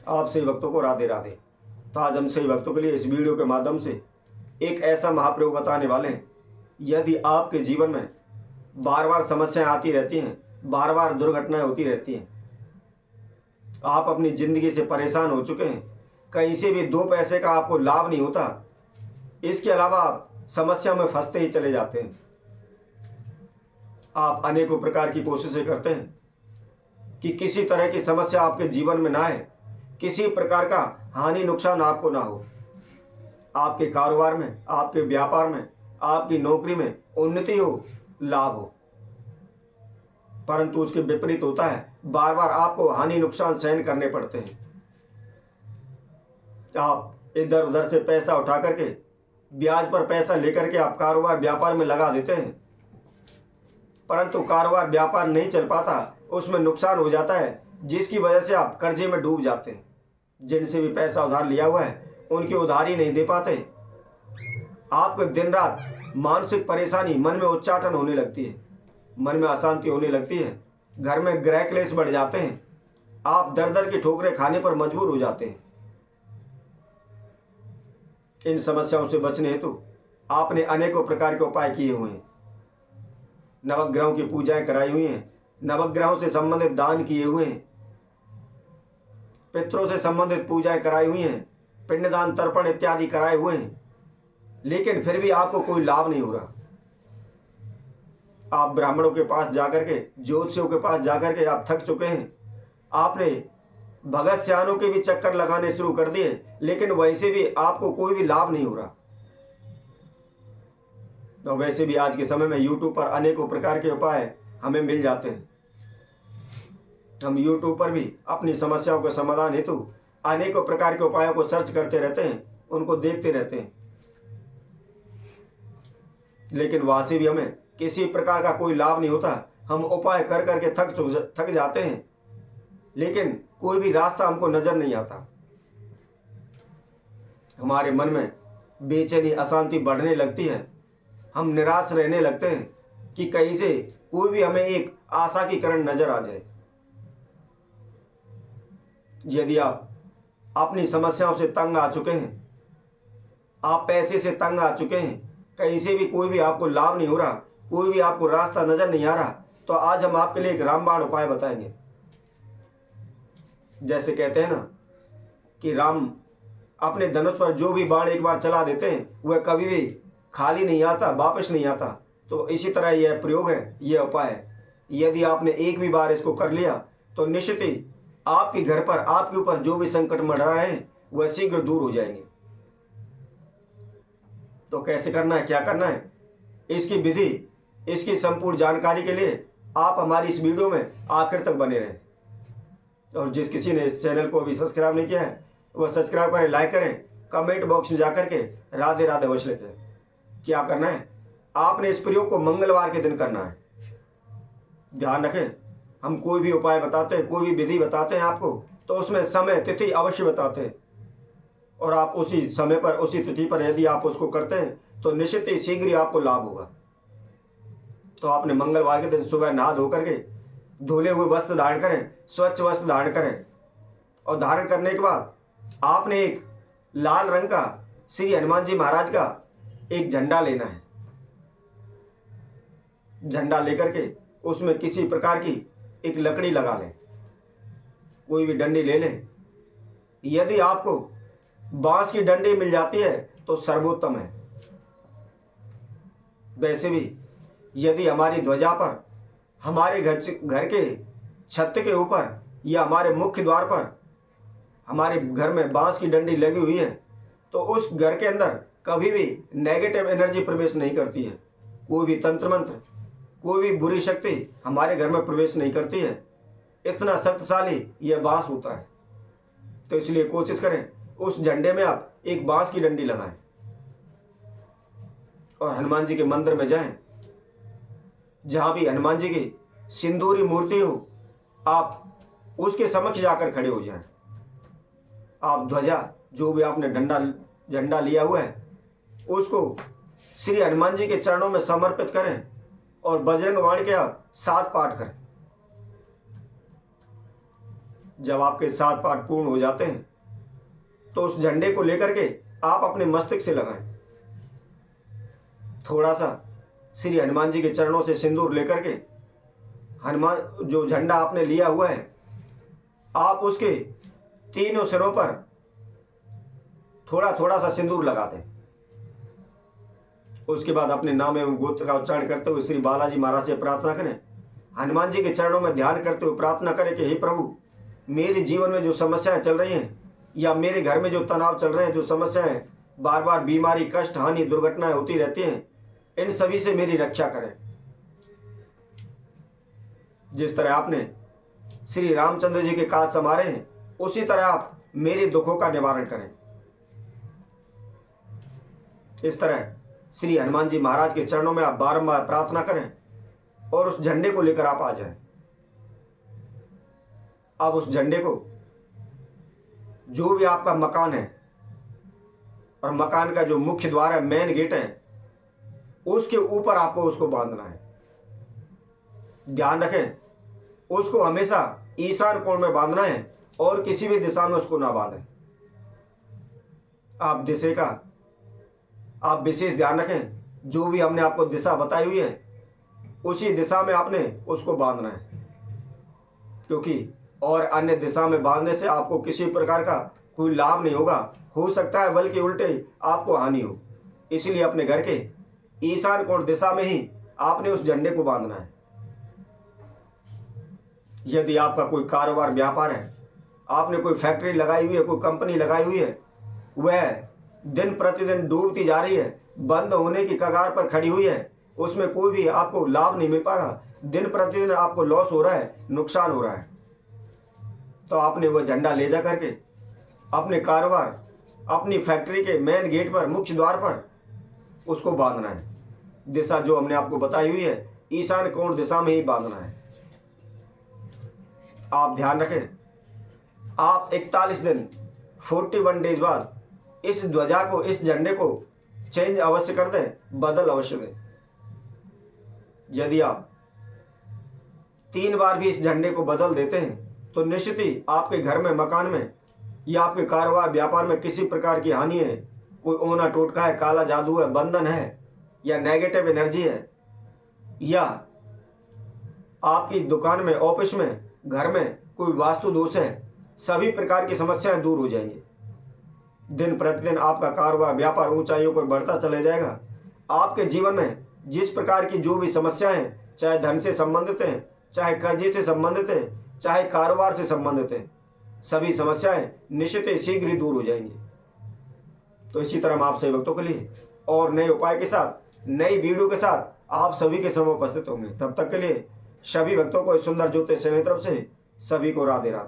आप सही भक्तों को राधे राधे। तो आज हम सही भक्तों के लिए इस वीडियो के माध्यम से एक ऐसा महाप्रयोग बताने वाले हैं। यदि आपके जीवन में बार बार समस्याएं आती रहती हैं, बार बार दुर्घटनाएं होती रहती हैं, आप अपनी ज़िंदगी से परेशान हो चुके हैं, कहीं से भी दो पैसे का आपको लाभ नहीं होता, इसके अलावा आप समस्या में फंसते ही चले जाते हैं। आप अनेकों प्रकार की कोशिशें करते हैं कि किसी तरह की समस्या आपके जीवन में ना आए, किसी प्रकार का हानि नुकसान आपको ना हो, आपके कारोबार में, आपके व्यापार में, आपकी नौकरी में उन्नति हो, लाभ हो। परंतु उसके विपरीत होता है, बार बार आपको हानि नुकसान सहन करने पड़ते हैं। आप इधर उधर से पैसा उठा करके, ब्याज पर पैसा लेकर के आप कारोबार व्यापार में लगा देते हैं, परंतु कारोबार व्यापार नहीं चल पाता, उसमें नुकसान हो जाता है, जिसकी वजह से आप कर्जे में डूब जाते हैं। जिनसे भी पैसा उधार लिया हुआ है उनकी उधारी नहीं दे पाते। आपको दिन रात मानसिक परेशानी, मन में उच्चाटन होने लगती है, मन में अशांति होने लगती है, घर में गृह क्लेश बढ़ जाते हैं, आप दर दर की ठोकरें खाने पर मजबूर हो जाते हैं। इन समस्याओं से बचने हेतु आपने अनेकों प्रकार के उपाय किए हुए हैं, नवग्रहों की पूजाएं कराई हुई हैं, नवग्रहों से संबंधित दान किए हुए हैं, पितरों से संबंधित पूजाएं कराई हुई हैं, पिंडदान तर्पण इत्यादि कराए हुए हैं, लेकिन फिर भी आपको कोई लाभ नहीं हो रहा। आप ब्राह्मणों के पास जाकर के, ज्योतिषियों के पास जाकर के आप थक चुके हैं। आपने भगत सियानों के भी चक्कर लगाने शुरू कर दिए, लेकिन वैसे भी आपको कोई भी लाभ नहीं हो रहा। तो वैसे भी आज के समय में YouTube पर अनेकों प्रकार के उपाय हमें मिल जाते हैं। हम YouTube पर भी अपनी समस्याओं के समाधान हेतु अनेकों प्रकार के उपायों को सर्च करते रहते हैं, उनको देखते रहते हैं, लेकिन वहां से भी हमें किसी प्रकार का कोई लाभ नहीं होता। हम उपाय कर करके थक जाते हैं, लेकिन कोई भी रास्ता हमको नजर नहीं आता। हमारे मन में बेचैनी, अशांति बढ़ने लगती है, हम निराश रहने लगते हैं कि कहीं से कोई भी हमें एक आशा की किरण नजर आ जाए। यदि आप अपनी समस्याओं से तंग आ चुके हैं, आप पैसे से तंग आ चुके हैं, कहीं से भी कोई भी आपको लाभ नहीं हो रहा, कोई भी आपको रास्ता नजर नहीं आ रहा, तो आज हम आपके लिए एक रामबाण उपाय बताएंगे। जैसे कहते हैं ना कि राम अपने धनुष पर जो भी बाण एक बार चला देते हैं वह कभी भी खाली नहीं आता, वापस नहीं आता। तो इसी तरह यह प्रयोग है, यह उपाय है। यदि आपने एक भी बार इसको कर लिया तो निश्चित ही आपके घर पर, आपके ऊपर जो भी संकट मंडरा रहे हैं वह शीघ्र दूर हो जाएंगे। तो कैसे करना है, क्या करना है, इसकी विधि, इसकी संपूर्ण जानकारी के लिए आप हमारी इस वीडियो में आखिर तक बने रहें। और जिस किसी ने इस चैनल को अभी सब्सक्राइब नहीं किया है वह सब्सक्राइब करें, लाइक करें, कमेंट बॉक्स में जाकर के राधे राधे अवश्य लिखें। क्या करना है, आपने इस प्रयोग को मंगलवार के दिन करना है। ध्यान रखें, हम कोई भी उपाय बताते हैं, कोई भी विधि बताते हैं आपको, तो उसमें समय तिथि अवश्य बताते हैं, और आप उसी समय पर, उसी तिथि पर यदि आप उसको करते हैं तो निश्चित ही शीघ्र ही आपको लाभ होगा। तो आपने मंगलवार के दिन सुबह नहा धो करके धुले हुए वस्त्र धारण करें, स्वच्छ वस्त्र धारण करें, और धारण करने के बाद आपने एक लाल रंग का श्री हनुमान जी महाराज का एक झंडा लेना है। झंडा लेकर के उसमें किसी प्रकार की एक लकड़ी लगा लें, कोई भी डंडी ले लें। यदि आपको बांस की डंडी मिल जाती है तो सर्वोत्तम है। वैसे भी यदि हमारी ध्वजा पर, हमारे घर के छत के ऊपर या हमारे मुख्य द्वार पर हमारे घर में बांस की डंडी लगी हुई है तो उस घर के अंदर कभी भी नेगेटिव एनर्जी प्रवेश नहीं करती है। कोई भी तंत्र मंत्र, कोई भी बुरी शक्ति हमारे घर में प्रवेश नहीं करती है। इतना शक्तिशाली यह बांस होता है। तो इसलिए कोशिश करें उस झंडे में आप एक बांस की डंडी लगाएं और हनुमान जी के मंदिर में जाएं। जहां भी हनुमान जी की सिंदूरी मूर्ति हो, आप उसके समक्ष जाकर खड़े हो जाएं। आप ध्वजा, जो भी आपने झंडा लिया हुआ है, उसको श्री हनुमान जी के चरणों में समर्पित करें और बजरंग बाण के आप 7 पाठ करें। जब आपके 7 पाठ पूर्ण हो जाते हैं तो उस झंडे को लेकर के आप अपने मस्तक से लगाएं। थोड़ा सा श्री हनुमान जी के चरणों से सिंदूर लेकर के हनुमान जो झंडा आपने लिया हुआ है आप उसके तीनों सिरों पर थोड़ा थोड़ा सा सिंदूर लगा दें। उसके बाद अपने नाम एवं गोत्र का उच्चारण करते हुए श्री बालाजी महाराज से प्रार्थना करें। हनुमान जी के चरणों में ध्यान करते हुए प्रार्थना करें कि हे प्रभु, मेरे जीवन में जो समस्याएं चल रही हैं या मेरे घर में जो तनाव चल रहे हैं, जो समस्याएं बार बार बीमारी, कष्ट, हानि, दुर्घटनाएं होती रहती हैं, इन सभी से मेरी रक्षा करें। जिस तरह आपने श्री रामचंद्र जी के काज संवारे हैं उसी तरह आप मेरे दुखों का निवारण करें। इस तरह श्री हनुमान जी महाराज के चरणों में आप बारंबार प्रार्थना करें और उस झंडे को लेकर आप आ जाएं। अब उस झंडे को जो भी आपका मकान है और मकान का जो मुख्य द्वार है, मेन गेट है, उसके ऊपर आपको उसको बांधना है। ध्यान रखें, उसको हमेशा ईशान कोण में बांधना है और किसी भी दिशा में उसको ना बांधें। आप दिशा का आप विशेष ध्यान रखें, जो भी हमने आपको दिशा बताई हुई है उसी दिशा में आपने उसको बांधना है, क्योंकि और अन्य दिशा में बांधने से आपको किसी प्रकार का कोई लाभ नहीं होगा, हो सकता है बल्कि उल्टे आपको हानि हो। इसलिए अपने घर के ईशान कोण दिशा में ही आपने उस झंडे को बांधना है। यदि आपका कोई कारोबार, व्यापार है, आपने कोई फैक्ट्री लगाई हुई है, कोई कंपनी लगाई हुई है, वह दिन प्रतिदिन डूबती जा रही है, बंद होने की कगार पर खड़ी हुई है, उसमें कोई भी आपको लाभ नहीं मिल पा रहा, दिन प्रतिदिन आपको लॉस हो रहा है, नुकसान हो रहा है, तो आपने वह झंडा ले जा करके अपने कारोबार, अपनी फैक्ट्री के मेन गेट पर, मुख्य द्वार पर उसको बांधना है। दिशा जो हमने आपको बताई हुई है ईशान कोण दिशा में ही बांधना है। आप ध्यान रखें, आप 41 दिन 41 डेज बाद इस ध्वजा को, इस झंडे को चेंज अवश्य कर दें, बदल अवश्य दें। यदि आप 3 बार भी इस झंडे को बदल देते हैं तो निश्चित ही आपके घर में, मकान में या आपके कारोबार, व्यापार में किसी प्रकार की हानि है, कोई ओना टोटका है, काला जादू है, बंधन है या नेगेटिव एनर्जी है, या आपकी दुकान में, ऑफिस में, घर में कोई वास्तु दोष है, सभी प्रकार की समस्याएं दूर हो जाएंगी। दिन प्रतिदिन आपका कारोबार, व्यापार ऊंचाइयों पर बढ़ता चले जाएगा। आपके जीवन में जिस प्रकार की जो भी समस्याएं हैं, चाहे धन से संबंधित हैं, चाहे कर्जे से संबंधित हैं, चाहे कारोबार से संबंधित हैं, सभी समस्याएं निश्चित ही शीघ्र ही दूर हो जाएंगी। तो इसी तरह हम आप सभी भक्तों के लिए और नए उपाय के साथ, नई वीडियो के साथ आप सभी के समय उपस्थित होंगे। तब तक के लिए सभी भक्तों को इस सुंदर ज्योतिष चैनल की तरफ से सभी को राधे राधे।